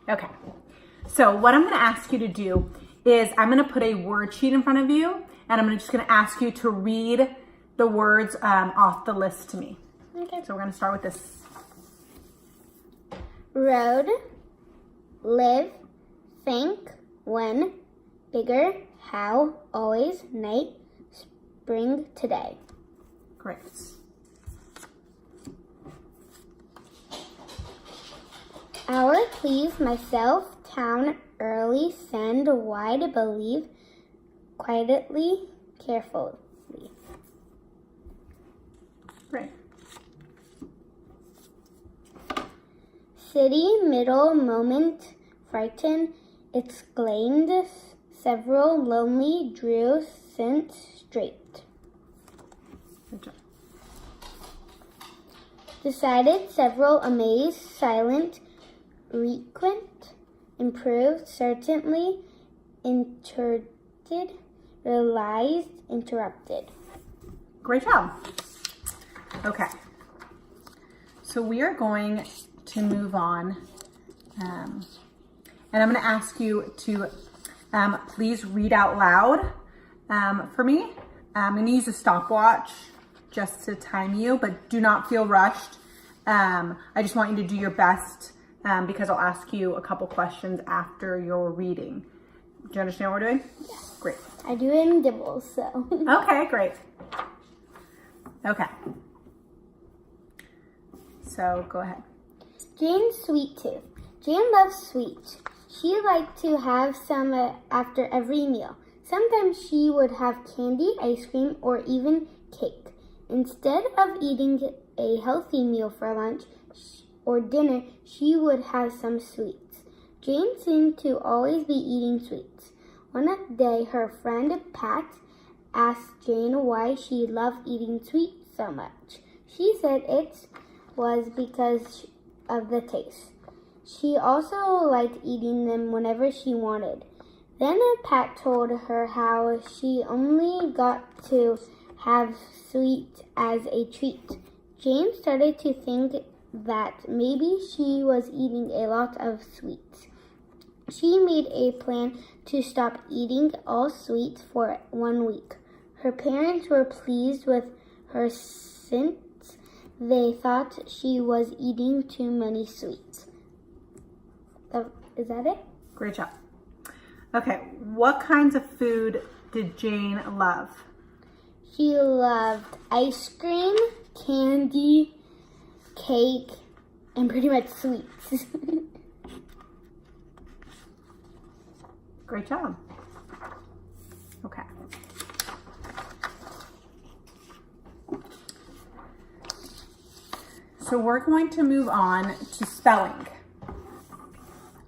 Okay. So what I'm gonna ask you to do is I'm gonna put a word sheet in front of you, and I'm just gonna ask you to read the words off the list to me. Okay. So we're gonna start with this. Road, live, think, when, bigger, how, always, night, spring, today. Great. Hour, please, myself, town, early, send, wide, believe, quietly, carefully. Great. City, middle, moment, frighten, exclaimed, several, lonely, drew, sent, straight. Good job. Decided, several, amazed, silent, frequent, improved, certainly, interrupted, realized, interrupted. Great job. Okay. So we are going to move on. And I'm going to ask you to please read out loud for me. I'm going to use a stopwatch just to time you, but do not feel rushed. I just want you to do your best because I'll ask you a couple questions after your reading. Do you understand what we're doing? Yes. Great. I do it in dibbles, so. Okay, great. Okay. So go ahead. Jane's sweet tooth. Jane loves sweets. She liked to have some after every meal. Sometimes she would have candy, ice cream, or even cake. Instead of eating a healthy meal for lunch or dinner, she would have some sweets. Jane seemed to always be eating sweets. One day, her friend Pat asked Jane why she loved eating sweets so much. She said it was because of the taste. She also liked eating them whenever she wanted. Then Pat told her how she only got to have sweets as a treat. Jane started to think that maybe she was eating a lot of sweets. She made a plan to stop eating all sweets for 1 week. Her parents were pleased with her since they thought she was eating too many sweets. Is that it? Great job. Okay, what kinds of food did Jane love? She loved ice cream, candy, cake, and pretty much sweets. Great job. Okay. So we're going to move on to spelling.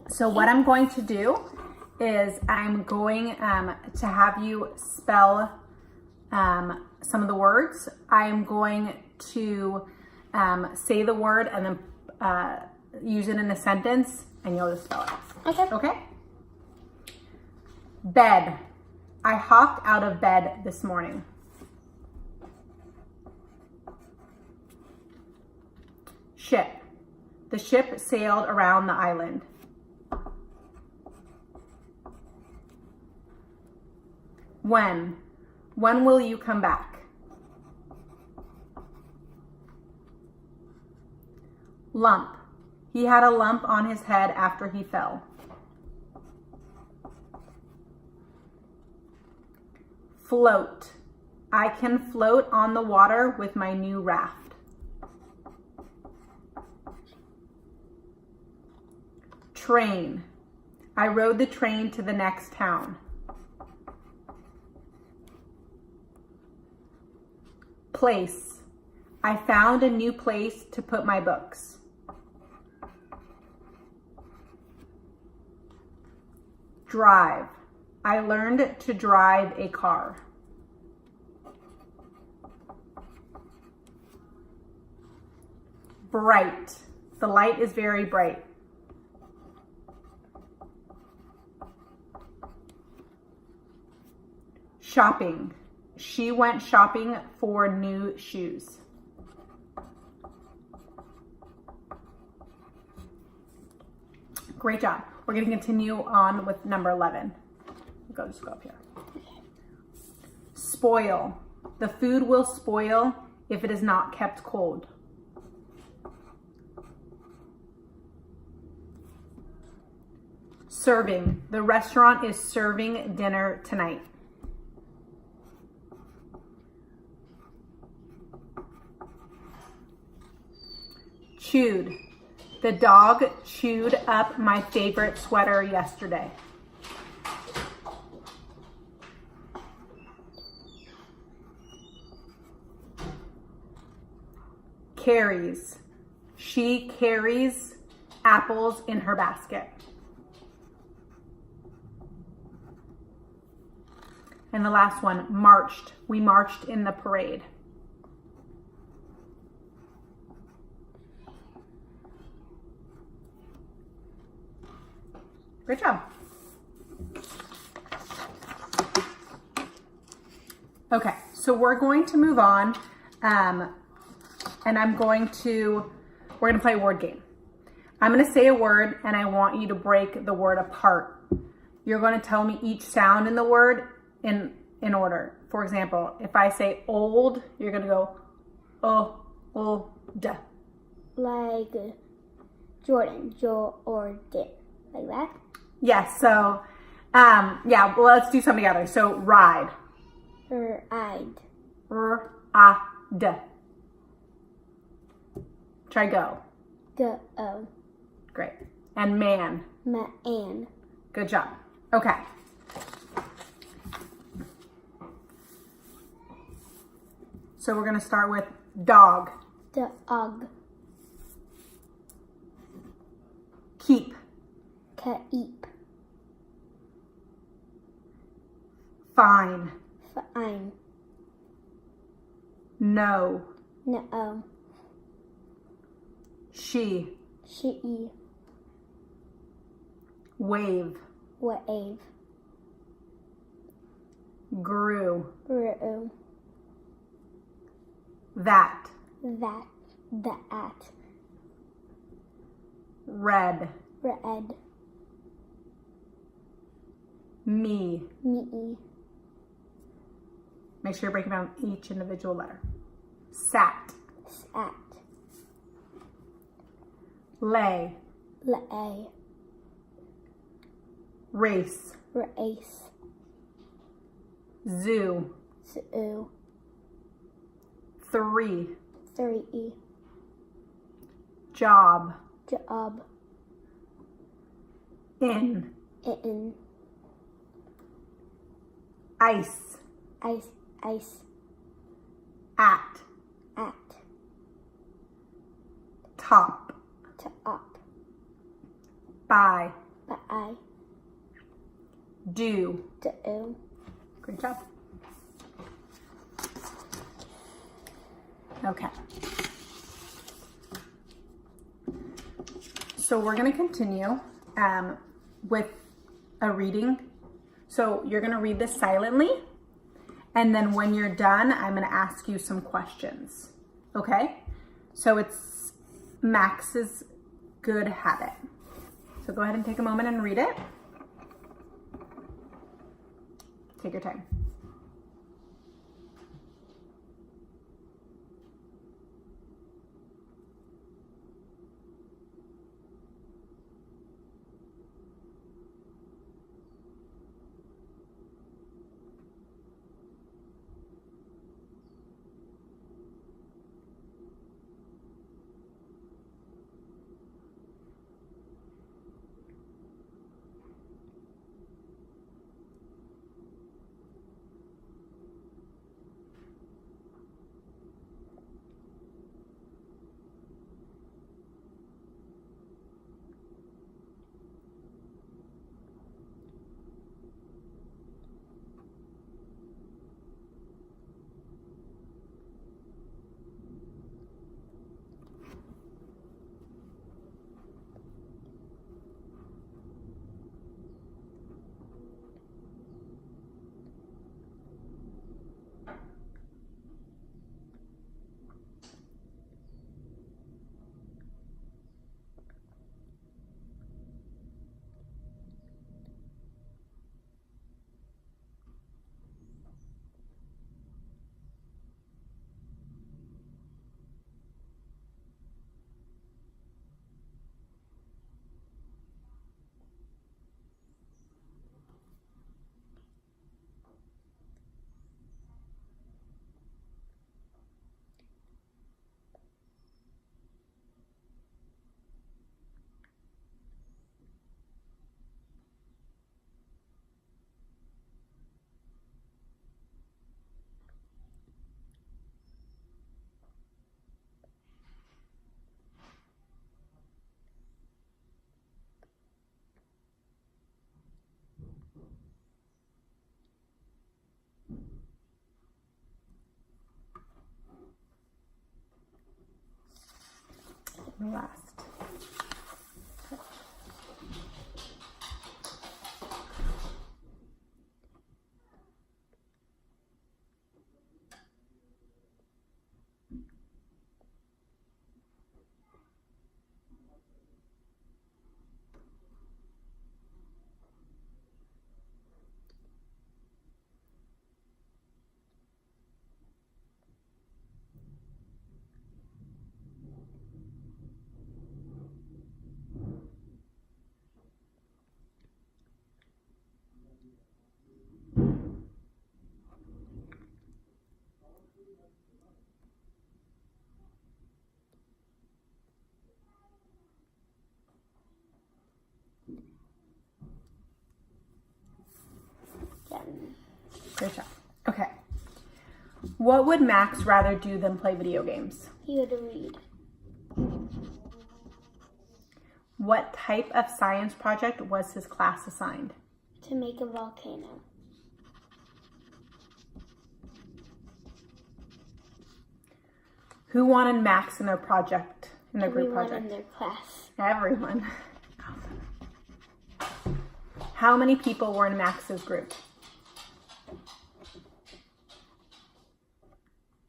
So what I'm going to do is I'm going to have you spell some of the words. I'm going to say the word and then use it in a sentence, and you'll just spell it. Okay. Okay? Bed. I hopped out of bed this morning. Ship. The ship sailed around the island. When? When will you come back? Lump. He had a lump on his head after he fell. Float. I can float on the water with my new raft. Train. I rode the train to the next town. Place. I found a new place to put my books. Drive. I learned to drive a car. Bright. The light is very bright. Shopping. She went shopping for new shoes. Great job. We're going to continue on with number 11. Just go up here. Spoil. The food will spoil if it is not kept cold. Serving. The restaurant is serving dinner tonight. Chewed. The dog chewed up my favorite sweater yesterday. Carries. She carries apples in her basket. And the last one, marched. We marched in the parade. Great job. Okay, so we're going to move on. And we're going to play a word game. I'm going to say a word and I want you to break the word apart. You're going to tell me each sound in the word in order. For example, if I say old, you're going to go old. Like Jordan, or did. Like that? Yes, so, well, let's do some together. So, ride. Ride. R-I-D. Try go. Go. Great. And man. Man. Good job. Okay. So we're going to start with dog. Dog. Keep. Keep. Fine. Fine. No. No. She. She. Wave. Wave. Grew. Grew. That. That. Red. Red. Me. Me. Make sure you're breaking down each individual letter. Sat. Sat. Lay. Lay. Race. Race. Zoo. Zoo. 3. 3. Job. Job. In. In. Ice. Ice. At. Top. Top. By. By. Do. Do. Great job. Okay. So we're going to continue with a reading. So you're going to read this silently. And then when you're done, I'm going to ask you some questions. Okay? So it's Max's Good Habit. So go ahead and take a moment and read it. Take your time. last. Great job. Okay. What would Max rather do than play video games? He would read. What type of science project was his class assigned? To make a volcano. Who wanted Max in their project, in their group Everyone project? in their class. Everyone. How many people were in Max's group?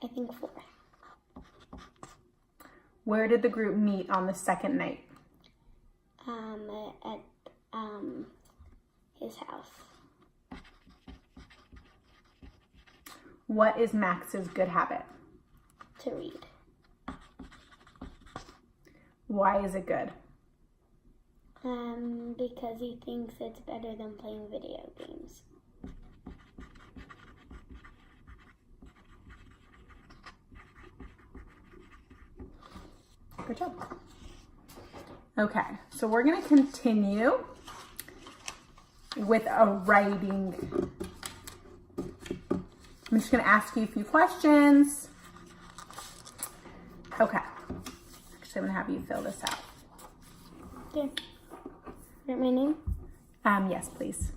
I think 4. Where did the group meet on the second night? At his house. What is Max's good habit? To read. Why is it good? Because he thinks it's better than playing video games. Good job. Okay, so we're going to continue with a writing. I'm just going to ask you a few questions. Okay. Actually, I'm going to have you fill this out. Okay. Write my name? Yes, please.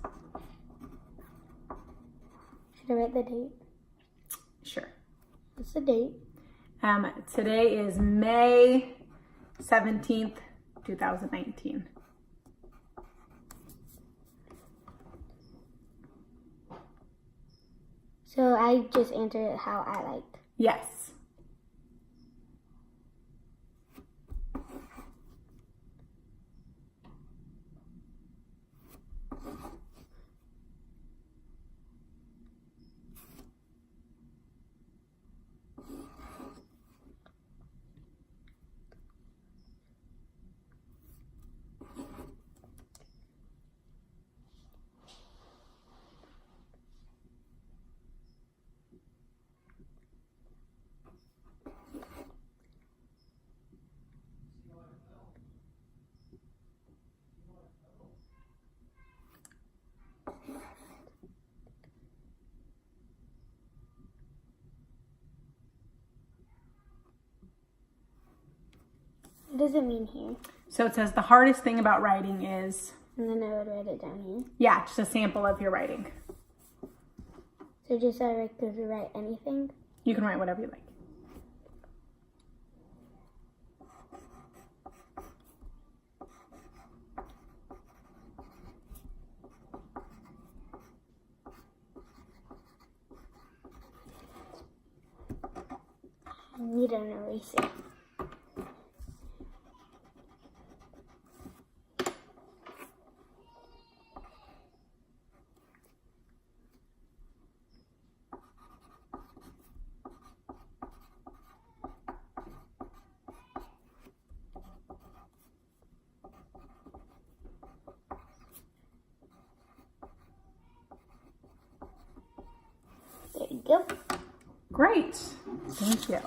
Should I write the date? Sure. What's the date? Today is May 17th, 2019. So I just answered it how I liked. Yes. What does it mean here? So it says the hardest thing about writing is, And then I would write it down here. yeah, just a sample of your writing. So just I like to write anything? You can write whatever you like. I need an eraser. There you go. Great. Thank you.